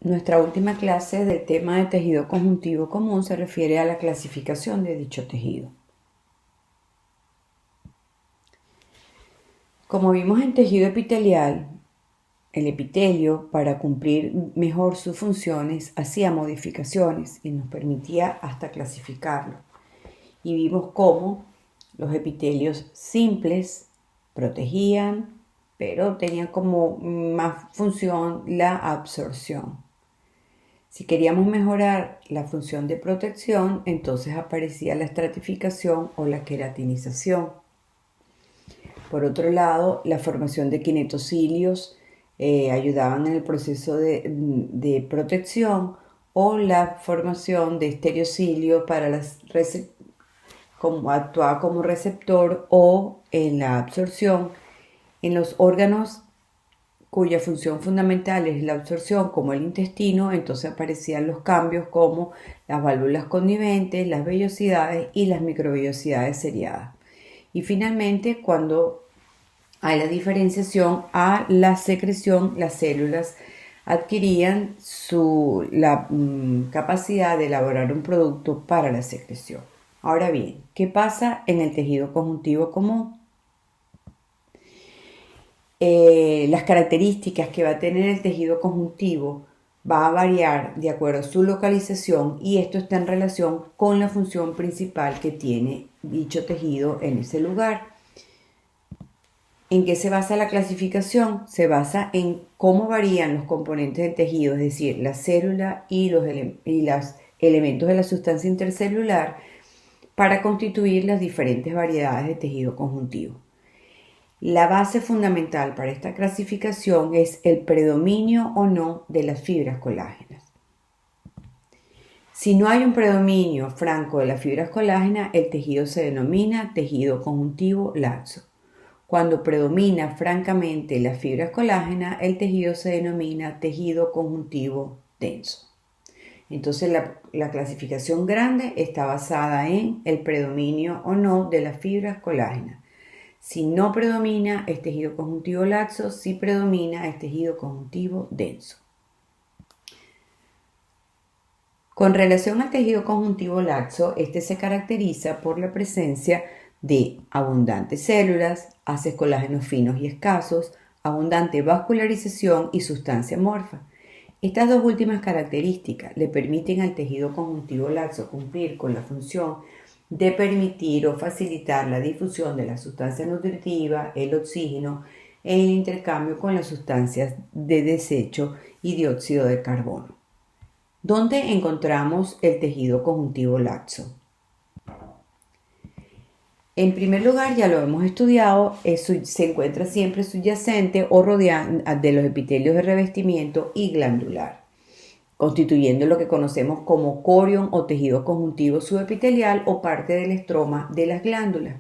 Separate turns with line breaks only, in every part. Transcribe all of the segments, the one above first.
Nuestra última clase del tema de tejido conjuntivo común se refiere a la clasificación de dicho tejido. Como vimos en tejido epitelial, el epitelio, para cumplir mejor sus funciones, hacía modificaciones y nos permitía hasta clasificarlo. Y vimos cómo los epitelios simples protegían, pero tenían como más función la absorción. Si queríamos mejorar la función de protección, entonces aparecía la estratificación o la queratinización. Por otro lado, la formación de kinetocilios ayudaban en el proceso de protección, o la formación de estereocilios como actuaba como receptor o en la absorción en los órganos cuya función fundamental es la absorción, como el intestino. Entonces aparecían los cambios como las válvulas conniventes, las vellosidades y las microvellosidades seriadas. Y finalmente, cuando hay la diferenciación a la secreción, las células adquirían la capacidad de elaborar un producto para la secreción. Ahora bien, ¿qué pasa en el tejido conjuntivo común? Las características que va a tener el tejido conjuntivo va a variar de acuerdo a su localización, y esto está en relación con la función principal que tiene dicho tejido en ese lugar. ¿En qué se basa la clasificación? Se basa en cómo varían los componentes del tejido, es decir, la célula y los elementos de la sustancia intercelular, para constituir las diferentes variedades de tejido conjuntivo. La base fundamental para esta clasificación es el predominio o no de las fibras colágenas. Si no hay un predominio franco de las fibras colágenas, el tejido se denomina tejido conjuntivo laxo. Cuando predomina francamente las fibras colágenas, el tejido se denomina tejido conjuntivo denso. Entonces la clasificación grande está basada en el predominio o no de las fibras colágenas. Si no predomina, es tejido conjuntivo laxo. Si predomina, es tejido conjuntivo denso. Con relación al tejido conjuntivo laxo, este se caracteriza por la presencia de abundantes células, haces colágenos finos y escasos, abundante vascularización y sustancia amorfa. Estas dos últimas características le permiten al tejido conjuntivo laxo cumplir con la función de permitir o facilitar la difusión de la sustancia nutritiva, el oxígeno, en el intercambio con las sustancias de desecho y dióxido de carbono. ¿Dónde encontramos el tejido conjuntivo laxo? En primer lugar, ya lo hemos estudiado, se encuentra siempre subyacente o rodeado de los epitelios de revestimiento y glandular, constituyendo lo que conocemos como corion o tejido conjuntivo subepitelial o parte del estroma de las glándulas.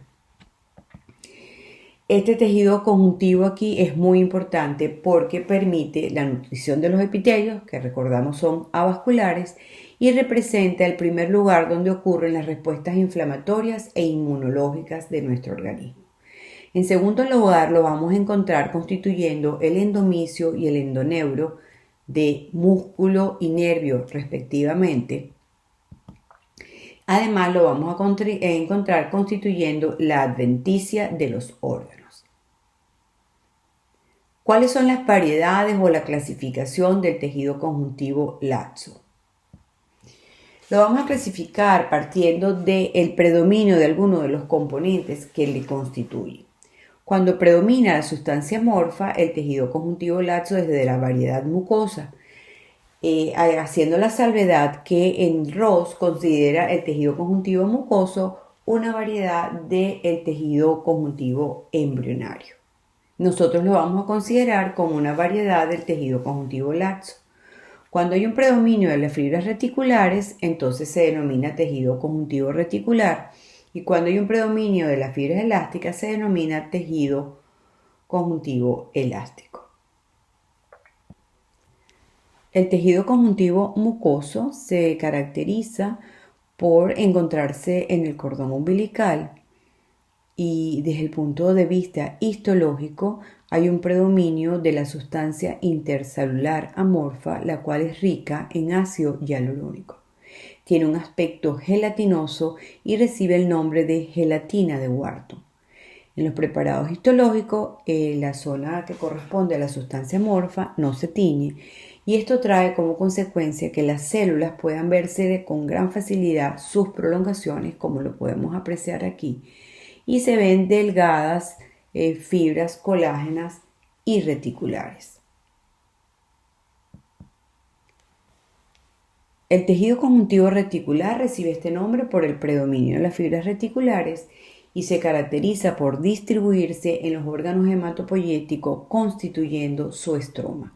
Este tejido conjuntivo aquí es muy importante porque permite la nutrición de los epitelios, que recordamos son avasculares, y representa el primer lugar donde ocurren las respuestas inflamatorias e inmunológicas de nuestro organismo. En segundo lugar, lo vamos a encontrar constituyendo el endomicio y el endoneuro de músculo y nervio respectivamente. Además, lo vamos a encontrar constituyendo la adventicia de los órganos. ¿Cuáles son las variedades o la clasificación del tejido conjuntivo laxo? Lo vamos a clasificar partiendo del predominio de alguno de los componentes que le constituyen. Cuando predomina la sustancia amorfa, el tejido conjuntivo laxo es de la variedad mucosa, haciendo la salvedad que en Ross considera el tejido conjuntivo mucoso una variedad del tejido conjuntivo embrionario. Nosotros lo vamos a considerar como una variedad del tejido conjuntivo laxo. Cuando hay un predominio de las fibras reticulares, entonces se denomina tejido conjuntivo reticular, y cuando hay un predominio de las fibras elásticas se denomina tejido conjuntivo elástico. El tejido conjuntivo mucoso se caracteriza por encontrarse en el cordón umbilical, y desde el punto de vista histológico hay un predominio de la sustancia intercelular amorfa, la cual es rica en ácido hialurónico. Tiene un aspecto gelatinoso y recibe el nombre de gelatina de Wharton. En los preparados histológicos, la zona que corresponde a la sustancia amorfa no se tiñe, y esto trae como consecuencia que las células puedan verse con gran facilidad sus prolongaciones, como lo podemos apreciar aquí, y se ven delgadas fibras colágenas y reticulares. El tejido conjuntivo reticular recibe este nombre por el predominio de las fibras reticulares y se caracteriza por distribuirse en los órganos hematopoyéticos constituyendo su estroma.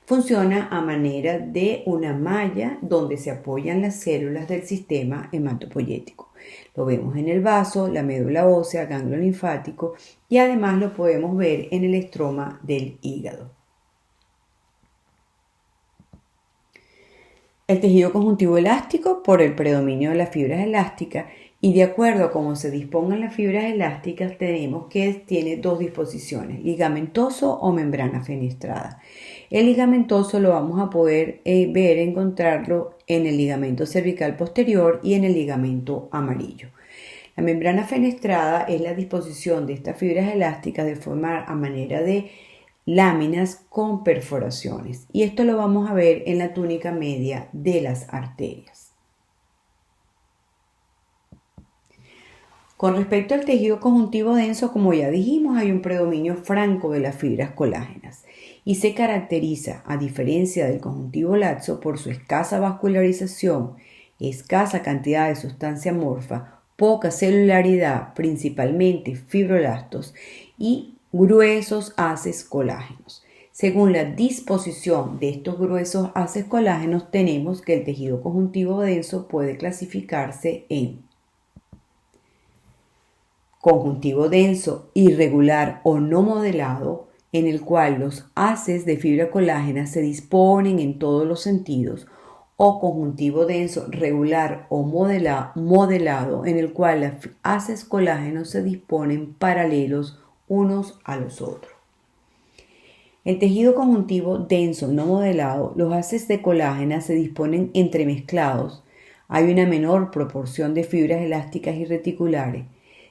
Funciona a manera de una malla donde se apoyan las células del sistema hematopoyético. Lo vemos en el vaso, la médula ósea, ganglio linfático y además lo podemos ver en el estroma del hígado. El tejido conjuntivo elástico por el predominio de las fibras elásticas, y de acuerdo a cómo se dispongan las fibras elásticas tenemos que tiene dos disposiciones, ligamentoso o membrana fenestrada. El ligamentoso lo vamos a poder encontrarlo en el ligamento cervical posterior y en el ligamento amarillo. La membrana fenestrada es la disposición de estas fibras elásticas de formar a manera de láminas con perforaciones, y esto lo vamos a ver en la túnica media de las arterias. Con respecto al tejido conjuntivo denso, como ya dijimos, hay un predominio franco de las fibras colágenas y se caracteriza, a diferencia del conjuntivo laxo, por su escasa vascularización, escasa cantidad de sustancia amorfa, poca celularidad, principalmente fibroblastos, y gruesos haces colágenos. Según la disposición de estos gruesos haces colágenos, tenemos que el tejido conjuntivo denso puede clasificarse en conjuntivo denso, irregular o no modelado, en el cual los haces de fibra colágena se disponen en todos los sentidos, o conjuntivo denso, regular o modelado, en el cual los haces colágenos se disponen paralelos unos a los otros. El tejido conjuntivo denso no modelado, los haces de colágena se disponen entremezclados, hay una menor proporción de fibras elásticas y reticulares,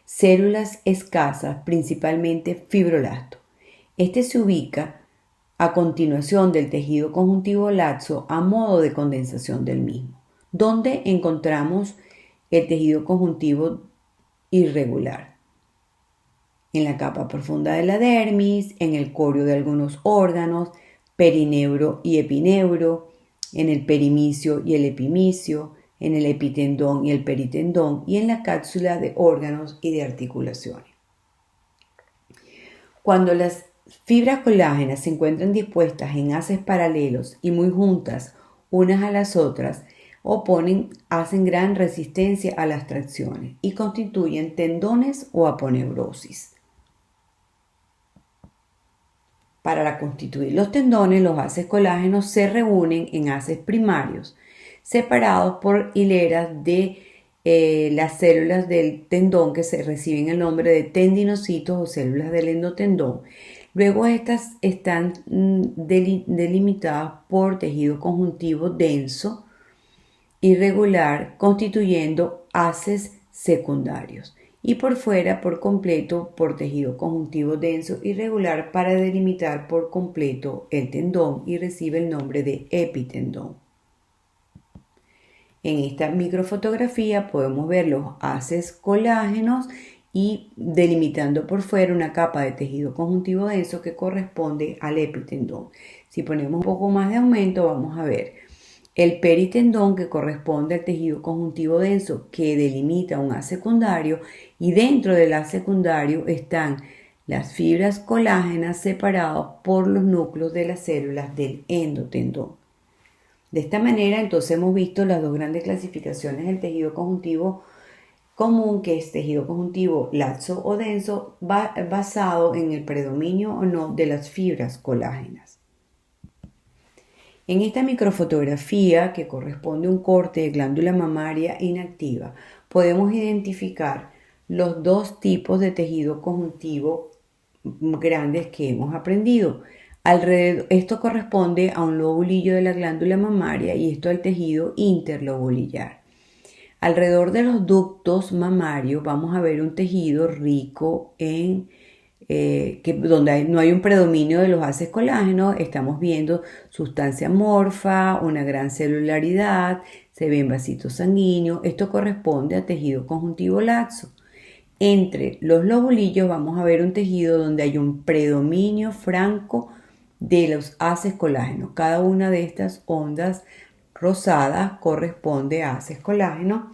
células escasas, principalmente fibroblastos. Este se ubica a continuación del tejido conjuntivo laxo a modo de condensación del mismo, donde encontramos el tejido conjuntivo irregular. En la capa profunda de la dermis, en el corio de algunos órganos, perineuro y epineuro, en el perimicio y el epimicio, en el epitendón y el peritendón y en la cápsula de órganos y de articulaciones. Cuando las fibras colágenas se encuentran dispuestas en haces paralelos y muy juntas unas a las otras, hacen gran resistencia a las tracciones y constituyen tendones o aponeurosis. Para constituir los tendones, los haces colágenos se reúnen en haces primarios, separados por hileras de las células del tendón que se reciben el nombre de tendinocitos o células del endotendón. Luego estas están delimitadas por tejido conjuntivo denso, irregular, constituyendo haces secundarios, y por fuera por completo por tejido conjuntivo denso irregular para delimitar por completo el tendón y recibe el nombre de epitendón. En esta microfotografía podemos ver los haces colágenos y delimitando por fuera una capa de tejido conjuntivo denso que corresponde al epitendón. Si ponemos un poco más de aumento vamos a ver el peritendón, que corresponde al tejido conjuntivo denso que delimita un haz secundario, y dentro del haz secundario están las fibras colágenas separadas por los núcleos de las células del endotendón. De esta manera entonces hemos visto las dos grandes clasificaciones del tejido conjuntivo común, que es tejido conjuntivo laxo o denso, basado en el predominio o no de las fibras colágenas. En esta microfotografía, que corresponde a un corte de glándula mamaria inactiva, podemos identificar los dos tipos de tejido conjuntivo grandes que hemos aprendido. Esto corresponde a un lobulillo de la glándula mamaria y esto al tejido interlobulillar. Alrededor de los ductos mamarios vamos a ver un tejido rico en donde no hay un predominio de los haces colágeno. Estamos viendo sustancia amorfa, una gran celularidad, se ven vasitos sanguíneos. Esto corresponde a tejido conjuntivo laxo. Entre los lobulillos vamos a ver un tejido donde hay un predominio franco de los haces colágeno. Cada una de estas ondas rosadas corresponde a haces colágeno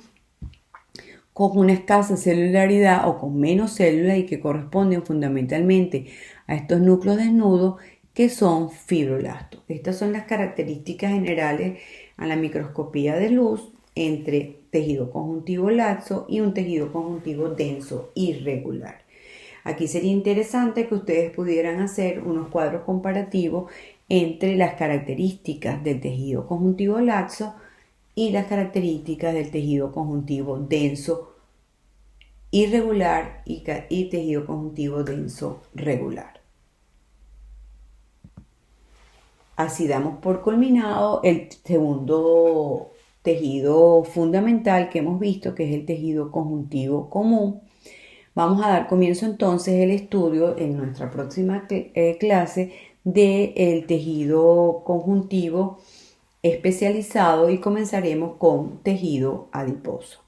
con una escasa celularidad o con menos células y que corresponden fundamentalmente a estos núcleos desnudos que son fibroblastos. Estas son las características generales a la microscopía de luz entre tejido conjuntivo laxo y un tejido conjuntivo denso irregular. Aquí sería interesante que ustedes pudieran hacer unos cuadros comparativos entre las características del tejido conjuntivo laxo y las características del tejido conjuntivo denso irregular y tejido conjuntivo denso regular. Así damos por culminado el segundo tejido fundamental que hemos visto, que es el tejido conjuntivo común. Vamos a dar comienzo entonces el estudio en nuestra próxima clase del tejido conjuntivo especializado y comenzaremos con tejido adiposo.